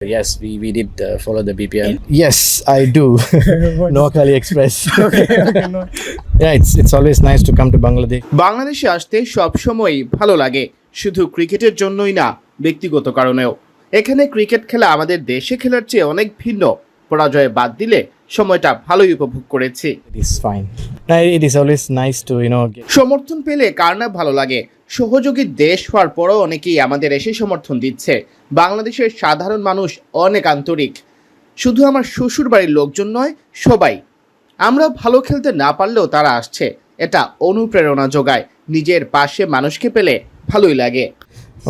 Yes, we did follow the BPL. Yes, I do. Noakhali Express. Okay, no. Yeah, it's always nice to come to Bangladesh. বাংলাদেশে আসতে সবসময়ই ভালো লাগে, শুধু ক্রিকেটের জন্যই না, ব্যক্তিগত কারণেও। এখানে ক্রিকেট খেলা আমাদের দেশে খেলার চেয়ে অনেক ভিন্ন। পরাজয় বাদ দিলে সময়টা ভালোই উপভোগ করেছি। It is fine. It is always nice to get. সমর্থন পেলে কার না ভালো লাগে। সহযোগী দেশ হওয়ার পরও অনেকেই আমাদের এসে সমর্থন দিচ্ছে। বাংলাদেশের সাধারণ মানুষ অনেক আন্তরিক। শুধু আমার শ্বশুর বাড়ির লোকজন নয়, সবাই। আমরা ভালো খেলতে না পারলেও তারা আসছে, এটা অনুপ্রেরণা যোগায়। নিজের পাশে মানুষকে পেলে ভালোই লাগে।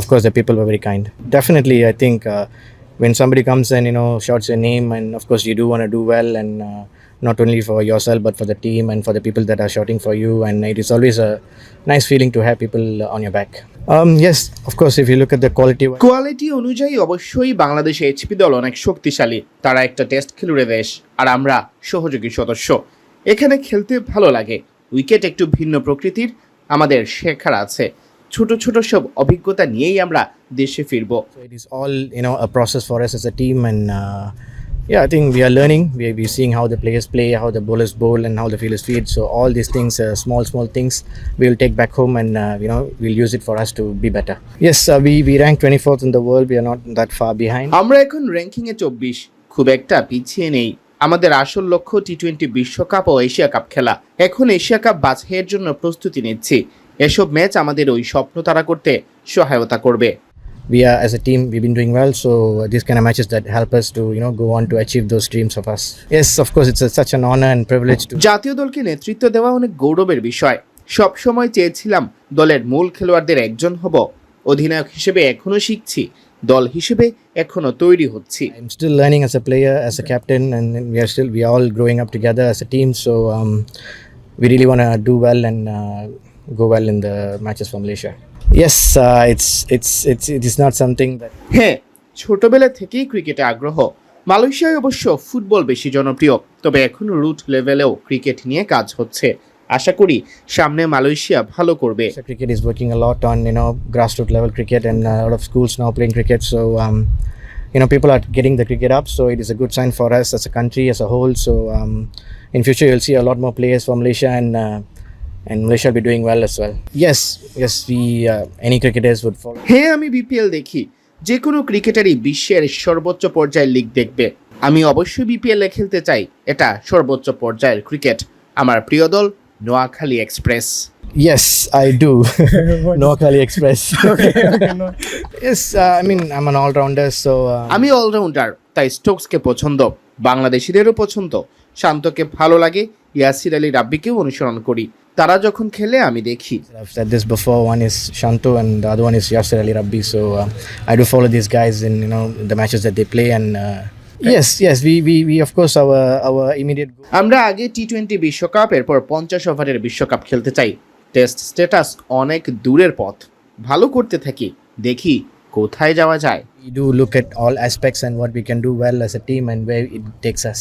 Of course, the people were very kind. Definitely, I think when somebody comes and shouts your name, and of course you do want to do well, and not only for yourself but for the team and for the people that are shouting for you, and it is always a nice feeling to have people on your back. Yes, of course, if you look at the quality. Quality অনুযায়ী অবশ্যই বাংলাদেশে HP দল অনেক শক্তিশালী। তারা একটা test খেলুড়ে দেশ, আর আমরা সহযোগী সদস্য। এখানে খেলতে ভালো লাগে। উইকেট একটু ভিন্ন প্রকৃতির, আমাদের শেখার আছে। ছোট ছোট সব অভিজ্ঞতা নিয়েই আমরা দেশে ফিরবো। So it is all a process for us as a team, and yeah, I think we are learning. We're seeing how the players play, how the bowlers bowl, and how the fielders field. So all these things, small things, we'll take back home, and we'll use it for us to be better. Yes, we rank 24th in the world. We are not that far behind. আমরা এখন র্যাঙ্কিংয়ে 24, খুব একটা পিছিয়ে নেই। আমাদের আসল লক্ষ্য টি-20 বিশ্বকাপ ও এশিয়া কাপ খেলা। এখন এশিয়া কাপ বাছাইয়ের জন্য প্রস্তুতি নিচ্ছি। এসব ম্যাচ আমাদের ওই স্বপ্ন তারা করতে সহায়তা করবে। We are, as a team, we've been doing well, so these kind of matches that help us to go on to achieve those dreams of us. Yes, of course, it's such an honor and privilege to. জাতীয় দলকে নেতৃত্ব দেওয়া অনেক গৌরবের বিষয়। সব সময় চেয়েছিলাম দলের মূল খেলোয়াড়দের একজন হব। অধিনায়ক হিসেবে এখনো শিখছি, দল হিসেবে এখনো তৈরি হচ্ছি। I'm still learning as a player, as a captain, and we are all growing up together as a team. So we really want to do well and go well in the matches for Malaysia. Yes, it is not something that. হ্যাঁ, ছোটবেলা থেকেই ক্রিকেটে আগ্রহ। মালয়েশিয়ায় অবশ্য football বেশি জনপ্রিয়, তবে এখনো রুট লেভেলেও ক্রিকেট নিয়ে কাজ হচ্ছে। আশা করি সামনে মালয়েশিয়া ভালো করবে। Cricket is working a lot on grassroots level cricket, and a lot of schools now playing cricket. So people are getting the cricket up. So it is a good sign for us as a country as a whole. So in future you'll see a lot more players from Malaysia, and Malaysia will be doing well as well. Yes, we any cricketers would follow. হ্যাঁ, আমি BPL দেখি। যে কোনো ক্রিকেটারই বিশ্বের সর্বোচ্চ পর্যায়ের league দেখবে। আমি অবশ্যই বিপিএল এ খেলতে চাই। এটা সর্বোচ্চ পর্যায়ের ক্রিকেট। আমার প্রিয় দল Noakhali express. Yes, I do. Noakhali Express. Okay, no. Yes, I mean I'm an all-rounder, so. আমি অলরাউন্ডার, তাই স্টোকসকে পছন্দ, বাংলাদেশিদেরও পছন্দ। শান্তকে ভালো লাগে, ইয়াসির আলী রাব্বিকেও অনুসরণ করি। তারা যখন খেলে আমি দেখি। I've said this before. One is Shanto, and the other one is Yasir Ali Rabbi. So I do follow these guys in the matches that they play, and yes, we of course our immediate goal. আমরা আগে টি-20 বিশ্বকাপ, এরপর 50 ওভারের বিশ্বকাপ খেলতে চাই। Test status অনেক দূরের পথ। ভালো করতে থাকি, দেখি কোথায় যাওয়া যায়। We do look at all aspects and what we can do well as a team and where it takes us.